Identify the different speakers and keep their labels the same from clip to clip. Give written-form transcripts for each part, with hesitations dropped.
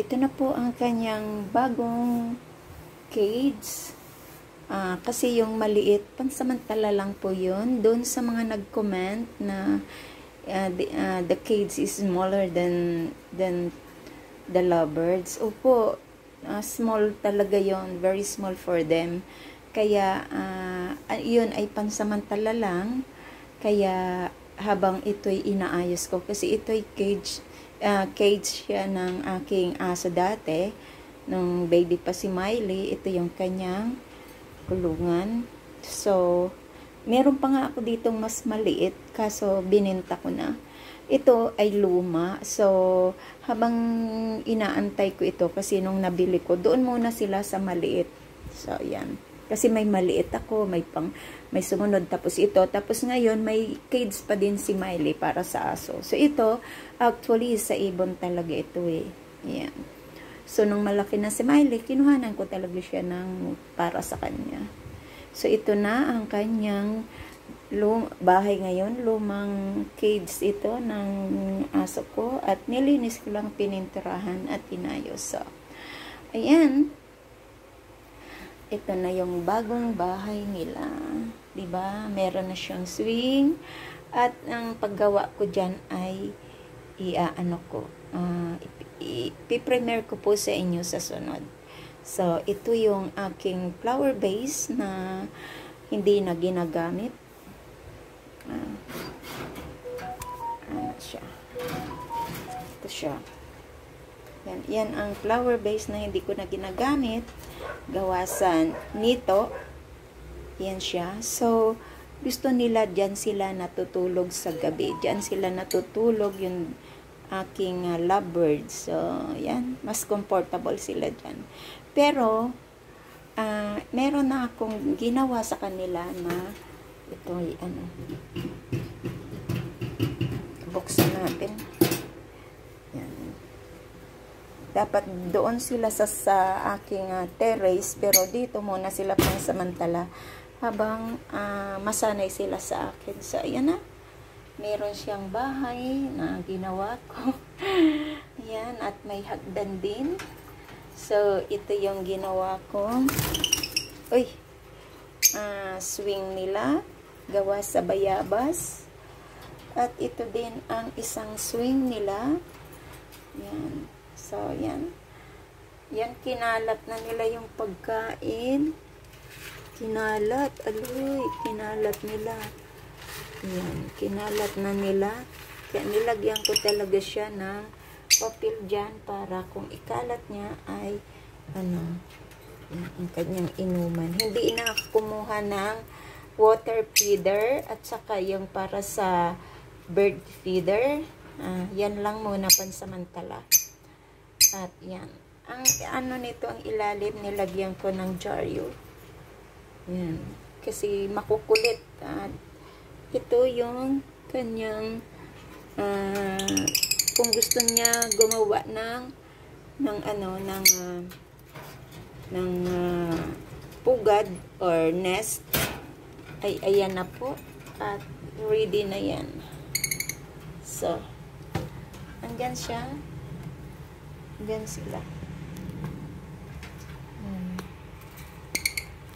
Speaker 1: ito na po ang kanyang bagong cage. Kasi yung maliit, pansamantala lang po yun. Doon sa mga nag-comment na the cage is smaller than the lovebirds. Opo, small talaga yon, very small for them. Kaya, yun ay pansamantala lang. Kaya, habang ito'y inaayos ko, kasi ito'y cage siya ng aking aso dati. Nung baby pa si Miley, ito yung kanyang kulungan. So, meron pa nga ako ditong mas maliit, kaso bininta ko na. Ito ay luma. So, habang inaantay ko ito, kasi nung nabili ko, doon muna sila sa maliit. So, yan. Kasi may maliit ako, may sumunod, tapos ito. Tapos ngayon, may cage pa din si Miley para sa aso. So, ito, actually, sa ibon talaga ito eh. Yan. So, nung malaki na si Miley, kinuhanan ko talaga siya para sa kanya. So, ito na ang kanyang bahay ngayon. Lumang cage ito ng aso ko. At nilinis ko lang, pininturahan at inayos. So, ayan. Ito na yung bagong bahay nila. Diba? Meron na siyang swing. At ang paggawa ko dyan ay ipipremiere ko po sa inyo sa sunod. So, ito yung aking flower vase na hindi na ginagamit. Siya. Ito siya. Yan ang flower vase na hindi ko na ginagamit. Gawasan nito. Yan siya. So, gusto nila dyan sila natutulog sa gabi. Dyan sila natutulog yung aking lovebirds. So, yan. Mas comfortable sila dyan. Pero, meron na akong ginawa sa kanila na ito ay buksan natin. Yan. Dapat doon sila sa aking terrace, pero dito muna sila pansamantala habang masanay sila sa akin. So, ayan na. Meron siyang bahay na ginawa ko. Yan. At may hagdan din. So, ito yung ginawa ko. Uy! Swing nila. Gawa sa bayabas. At ito din ang isang swing nila. Yan. So, yan. Yan, kinalat na nila yung pagkain. Kinalat. Aloy, kinalat nila. Yan, kinalat na nila. Kaya nilagyan ko talaga siya ng papel dyan para kung ikalat niya ay yan, ang kanyang inuman. Hindi na ako kumuha ng water feeder at saka yung para sa bird feeder. Yan lang muna pansamantala. At yan. Ang nito, ang ilalim, nilagyan ko ng jaryo. Yan. Kasi makukulit. At ito yung kanyang kung gusto niya gumawa ng pugad or nest, ay ayan na po. At ready na yan. So, andyan siya. Andyan sila.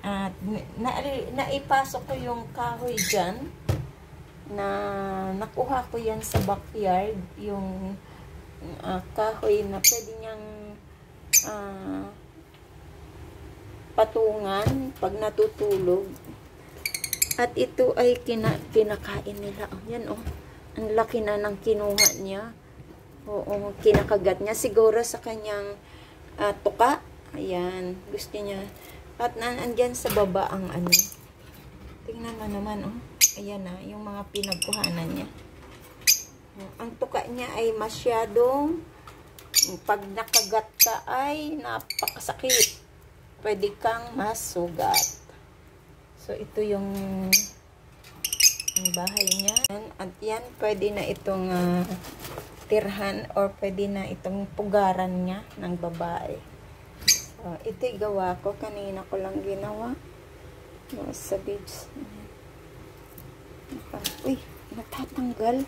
Speaker 1: At naipasok ko yung kahoy dyan. Na nakuha ko yan sa backyard. Yung kahoy na pwede niyang patungan pag natutulog. At ito ay kinakain nila. Oh, yan oh. Ang laki na ng kinuha niya. Oo, kinakagat niya. Siguro sa kanyang tuka. Ayan, gusto niya. At andyan sa baba ang tingnan mo naman, oh. Ayan na, yung mga pinagkuhanan niya. Ang tuka niya ay masyadong, pag nakagat ka ay napakasakit. Pwede kang masugat. So, ito yung bahay niya. At yan, pwede na itong tirhan or pwede na itong pugaran niya ng babae. So, ito'y gawa ko. Kanina ko lang ginawa. Sa beach. Uy, natatanggal.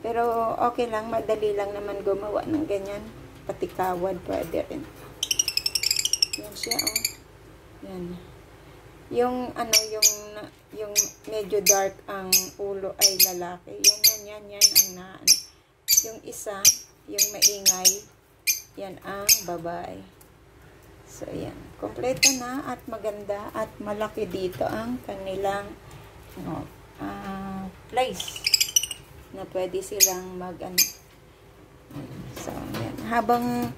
Speaker 1: Pero okay lang, madali lang naman gumawa ng ganyan. Pati kawad pwede rin. Yan siya, oh. Yan. Yung ano, yung medyo dark ang ulo ay lalaki. Yan ang na ano. Yung isa, yung maingay, yan ang babae. So, yan. Kompleto na at maganda at malaki dito ang kanilang place na pwede silang mag ano. So, yan. Habang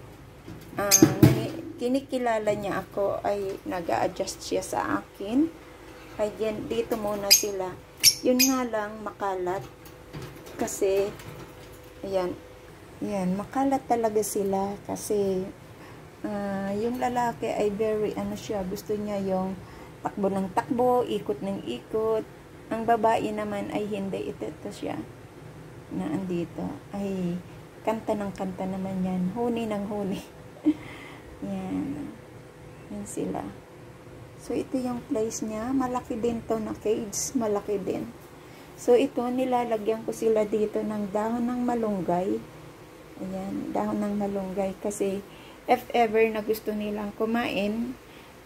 Speaker 1: kinikilala niya ako ay nag-a-adjust siya sa akin. Ay dito muna sila. Yun nga lang makalat kasi ayan, makalat talaga sila kasi yung lalaki ay very ano siya, gusto niya yung takbo ng takbo, ikot ng ikot. Ang babae naman ay hindi, ito siya na andito ay kanta ng kanta naman yan, huni ng huni. Yan sila. So ito yung place niya, malaki din to na cage, malaki din. So ito, nilalagyan ko sila dito ng dahon ng malunggay. Ayan, dahon ng malunggay kasi if ever na gusto nilang kumain,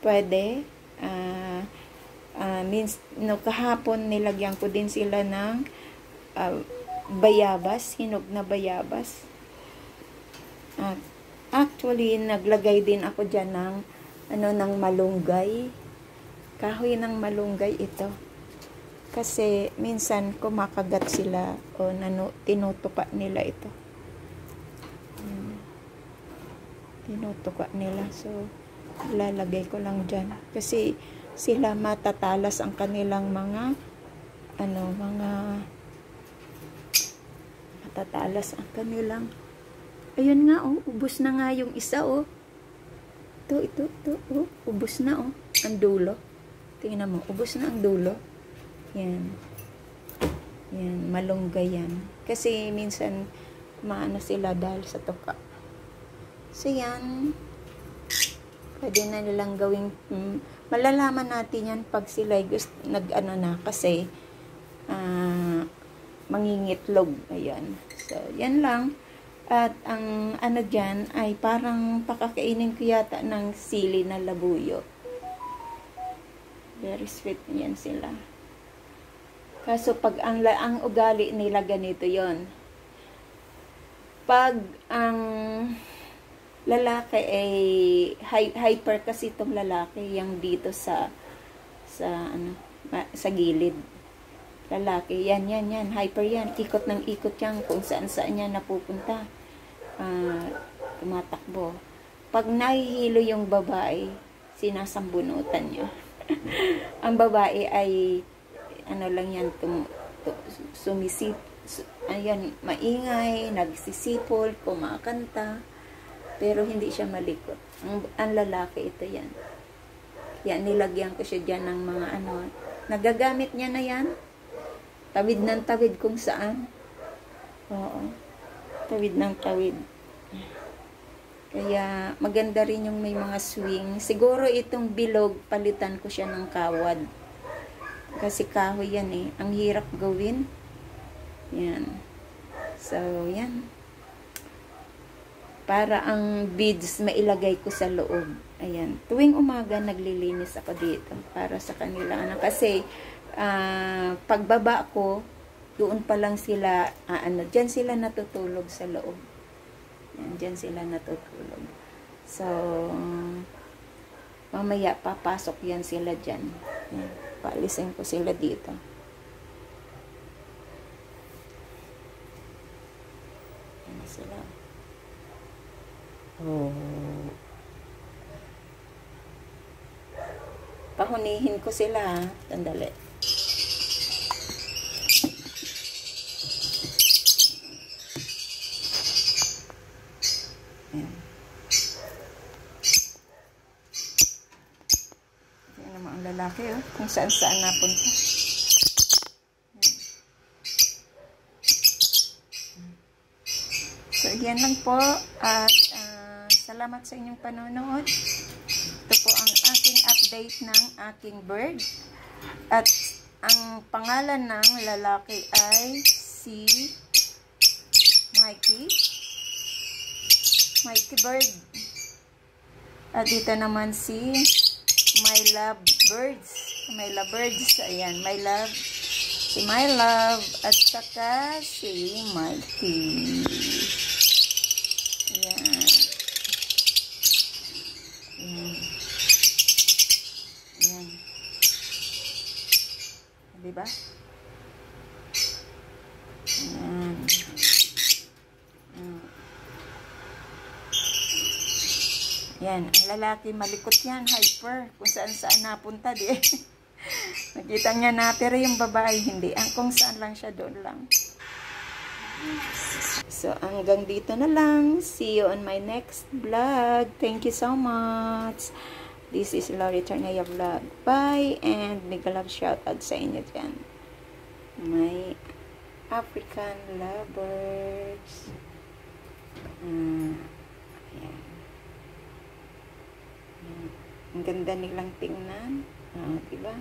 Speaker 1: pwede. Kahapon nilagyan ko din sila ng bayabas, hinog na bayabas. Actually, naglagay din ako dyan ng ng malunggay. Kahoy ng malunggay ito. Kasi minsan kumakagat sila o tinutuka nila ito. Tinutuka nila. So, lalagay ko lang dyan. Kasi sila matatalas ang kanilang matatalas ang kanilang. Ayun nga, oh. Ubus na nga yung isa, oh. Ito, oh. Ubus na, oh. Ang dulo. Tingnan mo, ubus na ang dulo. Yan. Yan, malunggay yan. Kasi minsan, maano sila dahil sa tuka. So, yan. Pwede na nilang gawing, malalaman natin yan pag sila nag-ano na, kasi, mangingitlog. Ayan. So, yan lang. At ang ano dyan ay parang pakakainin ko yata ng sili na labuyo. Very sweet yan sila. Kaso pag ang ugali nila ganito yon. Pag ang lalaki ay hyper kasi itong lalaki yang dito sa gilid. Lalaki, yan, hyper yan, ikot ng ikot yan, kung saan yan napupunta, tumatakbo. Pag nahihilo yung babae, sinasambunutan niya. Ang babae ay, ano lang yan, ayan, maingay, nagsisipol, kumakanta, pero hindi siya malikot. Ang lalaki, ito yan. Yan, nilagyan ko siya dyan ng mga nagagamit niya na yan. Tawid ng tawid kung saan. Oo. Tawid ng tawid. Kaya maganda rin yung may mga swing. Siguro itong bilog, palitan ko siya ng kawad. Kasi kahoy yan eh. Ang hirap gawin. Yan. So, yan. Para ang beads mailagay ko sa loob. Ayan. Tuwing umaga, naglilinis ako dito. Para sa kanila. Kasi, pagbaba ko, doon pa lang sila, dyan sila natutulog sa loob. Yan, dyan sila natutulog. So, mamaya, papasok yan sila dyan. Yan, paalisin ko sila dito. Yan sila. Oh. Pahunihin ko sila, sandali. Ayan. Ayan naman ang lalaki, oh. Kung saan-saan napunta. Ayan. So, yan lang po. At salamat sa inyong panonood. Ito po ang aking update ng aking bird. At ang pangalan ng lalaki ay si Mikey. Mikey bird. At dito naman si My Love Birds. My Love Birds. Ayan, My Love. Si My Love. At saka si Mikey. Ayan. Ayan. Ayan. Diba? Ayan. Yan, ang lalaki malikot yan, hyper. Kung saan-saan napunta, di. Nakita niya na, pero yung babae, hindi. Ang kung saan lang siya, doon lang. So, hanggang dito na lang. See you on my next vlog. Thank you so much. This is Lori Tarnaya Vlog. Bye, and mega love shoutout sa inyo dyan. My African lovers. Ayan. Ang ganda nilang tingnan. Diba?